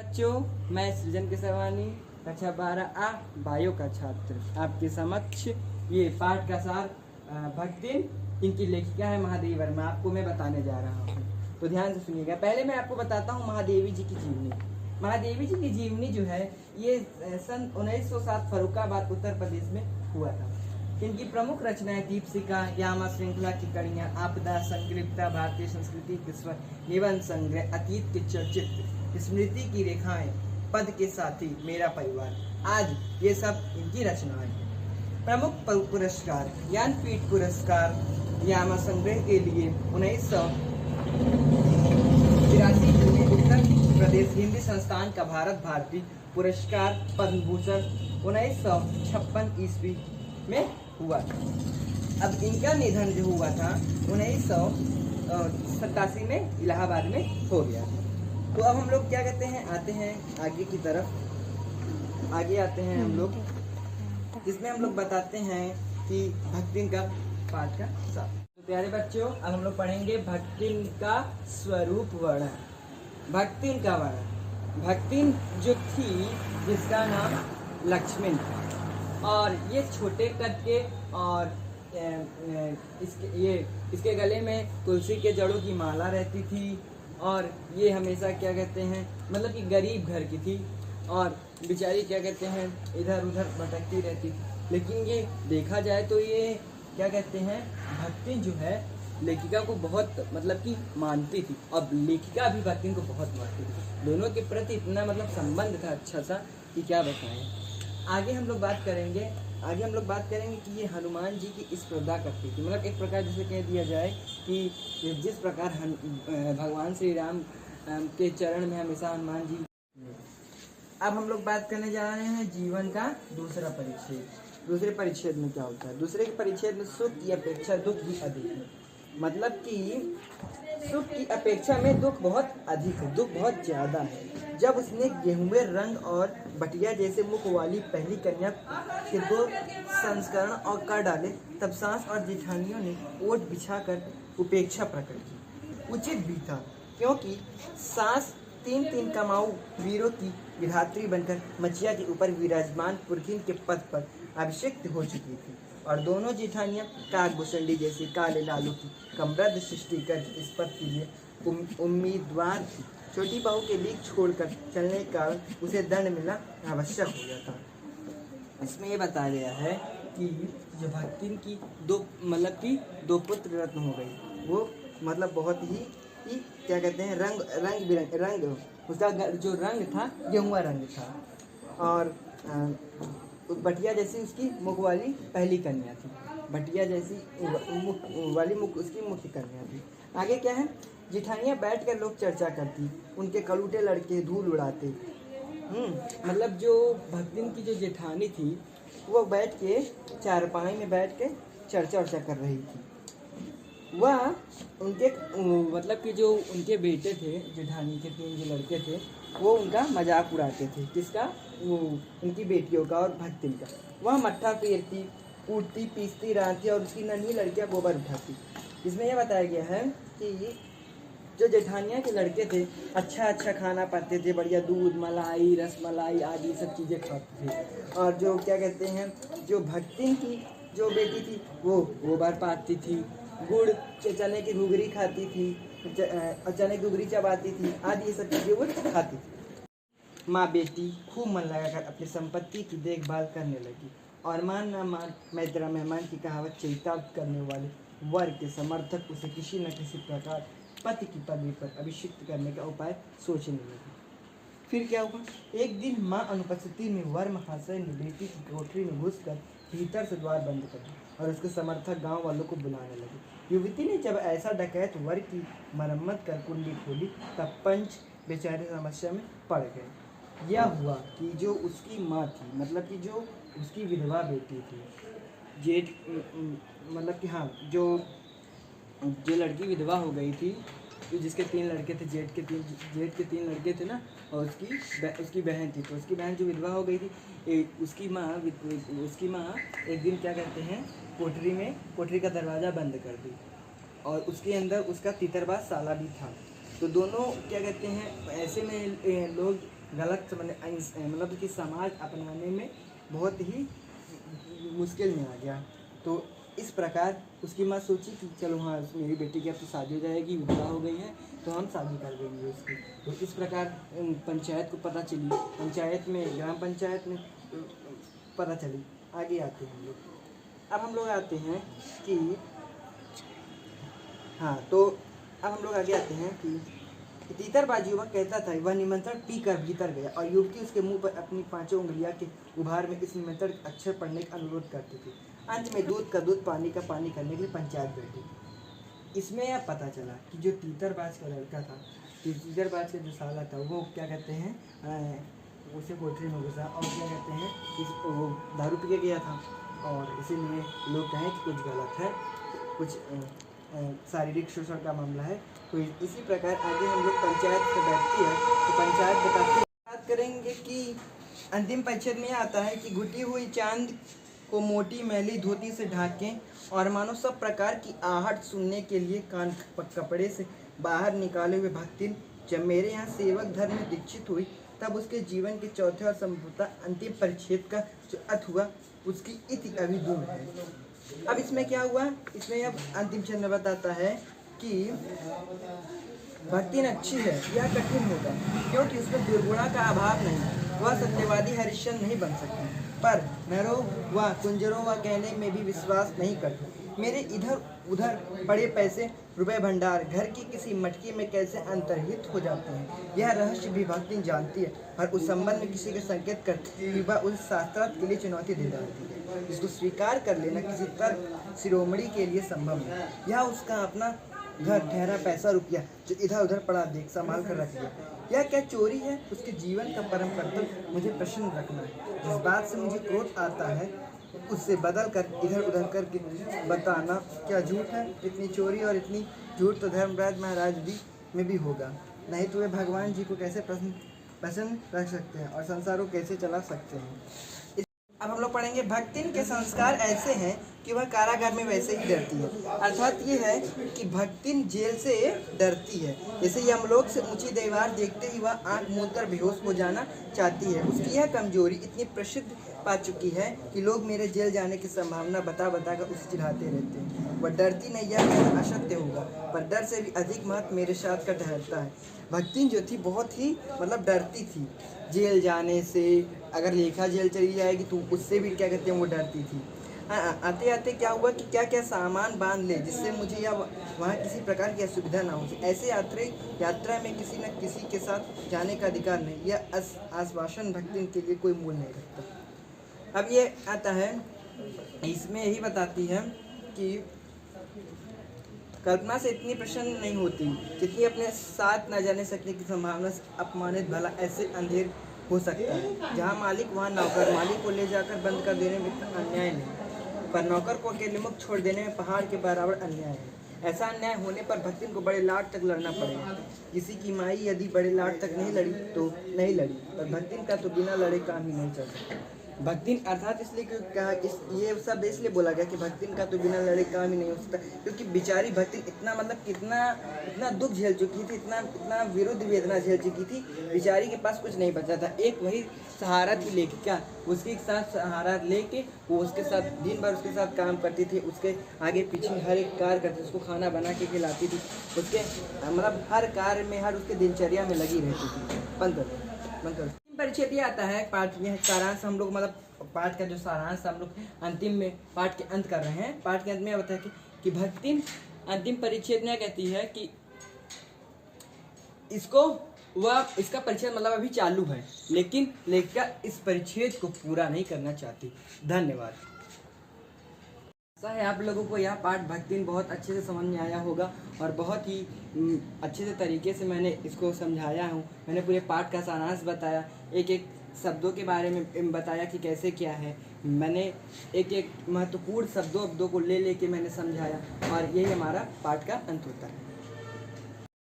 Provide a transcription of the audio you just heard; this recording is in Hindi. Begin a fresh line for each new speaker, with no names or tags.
बच्चों, मैं सृजन केसरवानी कक्षा 12A बायो का छात्र आपके समक्ष ये पाठ का सार भक्तिन, इनकी लेखिका है महादेवी वर्मा, आपको मैं बताने जा रहा हूँ। तो ध्यान से सुनिएगा। पहले मैं आपको बताता हूँ महादेवी जी की जीवनी। महादेवी जी की जीवनी जो है ये सन 1907 फर्रुखाबाद उत्तर प्रदेश में हुआ था। इनकी प्रमुख रचनाएं दीपशिखा, यामा श्रृंखला की कड़ियाँ, आपदा, संग्रिप्ता, भारतीय संस्कृति के स्वर, निबंध संग्रह, अतीत के चलचित्र, स्मृति की रेखाएं, पद के साथी, मेरा परिवार, आज ये सब इनकी रचनाएं हैं। प्रमुख पुरस्कार: ज्ञानपीठ पुरस्कार यामा संग्रह के लिए 1983 में उत्तर प्रदेश हिंदी संस्थान का भारत भारती पुरस्कार पद्म भूषण 1956 ईस्वी में हुआ था। अब इनका निधन जो हुआ था 1987 में इलाहाबाद में हो गया। तो अब हम लोग क्या कहते हैं, आते हैं आगे की तरफ। आगे आते हैं हम लोग, जिसमें हम लोग बताते हैं कि भक्तिन का पाठ का सार। तो प्यारे बच्चों, अब हम लोग पढ़ेंगे भक्तिन का स्वरूप वर्णन। भक्तिन का वर्णन: भक्तिन जो थी जिसका नाम लक्ष्मण था, और ये छोटे कद के, और इसके गले में तुलसी के जड़ों की माला रहती थी, और ये हमेशा क्या कहते हैं, मतलब कि गरीब घर की थी, और बेचारी क्या कहते हैं इधर उधर भटकती रहती थी। लेकिन ये देखा जाए तो ये क्या कहते हैं, भक्तिन जो है लेखिका को बहुत मतलब कि मानती थी, और लेखिका भी भक्तिन को बहुत मानती थी। दोनों के प्रति इतना मतलब संबंध था अच्छा सा कि क्या बताएं। आगे हम लोग बात करेंगे कि ये हनुमान जी की स्पर्धा करती थी। मतलब एक प्रकार जैसे कह दिया जाए कि जिस प्रकार भगवान श्री राम के चरण में हमेशा हनुमान जी। अब हम लोग बात करने जा रहे हैं जीवन का दूसरा परिच्छेद। दूसरे परिच्छेद में क्या होता है? दूसरे के परिच्छेद में सुख की अपेक्षा दुख भी अधिक है। मतलब कि सुख की अपेक्षा में दुख बहुत अधिक है, दुख बहुत ज़्यादा है। जब उसने गेहूं रंग और बटिया जैसे मुख वाली पहली कन्या के 2 संस्करण और कर डाले, तब सास और जेठानियों ने ओट बिछाकर उपेक्षा प्रकट की। उचित भी था, क्योंकि सास 3 कमाऊ वीरों की विधात्री बनकर मचिया के ऊपर विराजमान पुरखिन के पद पर अभिषिक्त हो चुकी थी, और दोनों जेठानियां काकभूषणी जैसे काले लालू की कमरद सृष्टि कर इस पद के लिए उम्मीदवार थी। छोटी बहू के लीक छोड़कर चलने के कारण उसे दंड मिलना आवश्यक हो जाता। इसमें ये बताया गया है कि जो भक्तिन की दो पुत्र रत्न हो गई, वो मतलब बहुत ही क्या कहते हैं रंग बिरंग रंग, उसका जो रंग था गेहुआ रंग था, और बटिया जैसी उसकी मुख वाली पहली कन्या थी। बटिया जैसी उसकी मुख्य कन्या थी। आगे क्या है, जेठानियाँ बैठकर लोग चर्चा करती, उनके कलूटे लड़के धूल उड़ाते। मतलब जो भक्तिन की जो जेठानी थी वो बैठ के चारपाई में बैठ के चर्चा कर रही थी। वह उनके मतलब कि जो उनके बेटे थे, जेठानी के 3 जो लड़के थे, वो उनका मजाक उड़ाते थे। किसका? वो उनकी बेटियों का और भक्तिन का। वह मट्ठा फेरती, कूटती, पीसती, रांधती, और उसकी नन्ही लड़कियां गोबर उठाती। इसमें यह बताया गया है कि जो जेठानियाँ के लड़के थे अच्छा खाना पाते थे, बढ़िया दूध, मलाई, रसमलाई आदि सब चीज़ें खाते थे। और जो क्या कहते हैं, जो भक्तिन की जो बेटी थी वो गोबर पाती थी, गुड़ चने की घुघरी खाती थी, चने की घुघरी चबाती थी, आदि ये सब चीज़ें वो खाती थी। माँ बेटी खूब मन लगाकर अपनी संपत्ति की देखभाल करने लगी, और मान न मान मैं तेरा मेहमान की कहावत चरितार्थ करने वाले वर्ग के समर्थक उसे किसी न किसी प्रकार पति की पदवी पर अभिषिक्त करने का उपाय सोचने लगे। फिर क्या हुआ? एक दिन माँ अनुपस्थिति में वर महाशय ने बेटी की कोठरी में घुसकर भीतर से द्वार बंद कर दिया, और उसके समर्थक गांव वालों को बुलाने लगे। युवती ने जब ऐसा डकैत वर की मरम्मत कर कुंडी खोली, तब पंच बेचारे समस्या में पड़ गए। यह हुआ कि जो उसकी माँ थी, मतलब कि जो उसकी विधवा बेटी थी, जेठ मतलब कि हाँ, जो लड़की विधवा हो गई थी, तो जिसके 3 लड़के थे, जेठ के 3 लड़के थे ना, और उसकी बहन थी। तो उसकी बहन जो विधवा हो गई थी, उसकी माँ एक दिन क्या कहते हैं, कोठरी का दरवाज़ा बंद कर दी, और उसके अंदर उसका तीतरबाज साला भी था। तो दोनों क्या कहते हैं, ऐसे में लोग गलत मतलब कि समाज अपनाने में बहुत ही मुश्किल में आ गया। तो इस प्रकार उसकी माँ सोची कि चलो हाँ मेरी बेटी की अब तो शादी हो जाएगी, विधवा हो गई है तो हम शादी कर देंगे उसकी। तो इस प्रकार पंचायत को पता चली, पंचायत में, ग्राम पंचायत में पता चली। आगे आते हैं हम लोग। अब हम लोग आते हैं कि हाँ, तो अब हम लोग आगे आते हैं कि तीतरबाज युवक कहता था, वह निमंत्रण पी कर भीतर गया और युवती उसके मुंह पर अपनी 5 उंगलियां के उभार में इस निमंत्रण अक्षर पढ़ने का अनुरोध करती थी। अंत में दूध का दूध, पानी का पानी करने के लिए पंचायत बैठी। इसमें यह पता चला कि जो तीतरबाज का लड़का था, तीतरबाज का जो साला था, वो क्या कहते हैं, उसे कोठरी में घुसा और क्या कहते हैं, वो दारू पी के गया था और इसीलिए लोग कहें कि कुछ गलत है, कुछ शारीरिक शोषण का मामला है। तो इसी प्रकार आगे हम लोग पंचायत से बैठती है तो पंचायत बताती है। बात करेंगे कि अंतिम परिच्छेद में आता है कि घुटी हुई चांद को मोटी मैली धोती से ढाकें और मानो सब प्रकार की आहट सुनने के लिए कान कपड़े से बाहर निकाले हुए भक्तिन जब मेरे यहाँ सेवक धर्म में दीक्षित हुई, तब उसके जीवन के चौथे और संभवतः अंतिम परिच्छेद का जो अर्थ हुआ उसकी इति अभिधूम है। अब इसमें क्या हुआ, इसमें अब अंतिम छंद बताता है कि भक्ति अच्छी है, यह कठिन होगा क्योंकि उसमें दुर्गुणा का अभाव नहीं। वह सत्यवादी हरिश्चंद्र नहीं बन सकती, पर नरों व कुंजरों व कहने में भी विश्वास नहीं करती। मेरे इधर उधर पड़े पैसे रुपए भंडार घर की किसी मटकी में कैसे अंतर्हित हो जाते हैं, यह रहस्य भी भक्ति जानती है और उस संबंध में किसी के संकेत करती कि वह उस शास्त्रार्थ के लिए चुनौती दे जाती है। इसको स्वीकार कर लेना किसी तर्क शिरोमणि के लिए संभव है। यह उसका अपना घर ठहरा पैसा रुपया जो इधर उधर पड़ा देख संभाल कर रख लिया। यह क्या चोरी है? उसके जीवन का परम कर्तव्य मुझे प्रश्न रखना है। जिस बात से मुझे क्रोध आता है उससे बदल कर इधर उधर करके बताना क्या झूठ है? इतनी चोरी और इतनी झूठ तो धर्मराज महाराज में भी होगा, नहीं तो वे भगवान जी को कैसे प्रसन्न रख सकते हैं और संसार को कैसे चला सकते हैं। अब हम लोग पढ़ेंगे भक्तिन के संस्कार ऐसे हैं कि वह कारागार में वैसे ही डरती है। अर्थात ये है कि भक्तिन जेल से डरती है। जैसे यमलोक से ऊंची दीवार देखते ही वह आंख मूंदकर बेहोश हो जाना चाहती है। उसकी यह कमजोरी इतनी प्रसिद्ध पा चुकी है कि लोग मेरे जेल जाने की संभावना बता कर उसे चिढ़ाते रहते हैं। वह डरती नहीं, यह कहना असत्य होगा, पर डर से भी अधिक महत्व मेरे साथ का ठहरता है। भक्तिन जो थी बहुत ही डरती थी जेल जाने से। अगर लेखा जेल चली जाएगी तो उससे भी क्या कहते हैं वो डरती थी। आते आते क्या हुआ कि क्या क्या सामान बांध ले जिससे मुझे या वहाँ किसी प्रकार की असुविधा ना हो। ऐसे यात्रा में किसी न किसी के साथ जाने का अधिकार नहीं। यह आश्वासन भक्तिन के लिए कोई मूल नहीं रखता। अब ये आता है, इसमें यही बताती है कि कल्पना से इतनी प्रसन्न नहीं होती जितनी अपने साथ न जाने सकने की संभावना से अपमानित भला ऐसे अंधेर हो सकता है। जहाँ मालिक वहाँ नौकर। मालिक को ले जाकर बंद कर देने में इतना अन्याय नहीं, पर नौकर को अकेले मुक्त छोड़ देने में पहाड़ के बराबर अन्याय है। ऐसा अन्याय होने पर भक्तिन को बड़े लाट तक लड़ना पड़ेगा। किसी की माई यदि बड़े लाट तक नहीं लड़ी तो नहीं लड़ी, पर भक्तिन का तो बिना लड़े काम ही नहीं चल सकता। भक्तिन अर्थात इसलिए कहा, ये शब्द इसलिए बोला गया कि भक्तिन का तो बिना लड़े काम ही नहीं हो सकता, क्योंकि बेचारी भक्तिन इतना इतना दुख झेल चुकी थी, इतना विरुद्ध वेदना झेल चुकी थी। बेचारी के पास कुछ नहीं बचा था। एक वही सहारा थी लेखिका, उसके साथ सहारा लेके वो उसके साथ दिन भर उसके साथ काम करती थी, उसके आगे पीछे हर एक कार्य करती थी, उसको खाना बना के खिलाती थी, उसके हर कार्य में, हर उसके दिनचर्या में लगी रहती थी। बंद कर परिच्छेद ये आता है पाठ, यह सारांश हम लोग पाठ का जो सारांश हम लोग अंतिम में पाठ के अंत कर रहे हैं। पाठ के अंत में बताया कि भक्ति अंतिम परिच्छेद में कहती है कि इसका परिच्छेद अभी चालू है, लेकिन लेखिका इस परिच्छेद को पूरा नहीं करना चाहती। धन्यवाद। आशा है आप लोगों को यह पाठ भक्तिन बहुत अच्छे से समझ में आया होगा और बहुत ही अच्छे से तरीके से मैंने इसको समझाया हूँ। मैंने पूरे पाठ का सारांश बताया, एक एक शब्दों के बारे में बताया कि कैसे क्या है। मैंने एक एक महत्वपूर्ण शब्दों को ले लेके मैंने समझाया और यही हमारा पाठ का अंत होता है।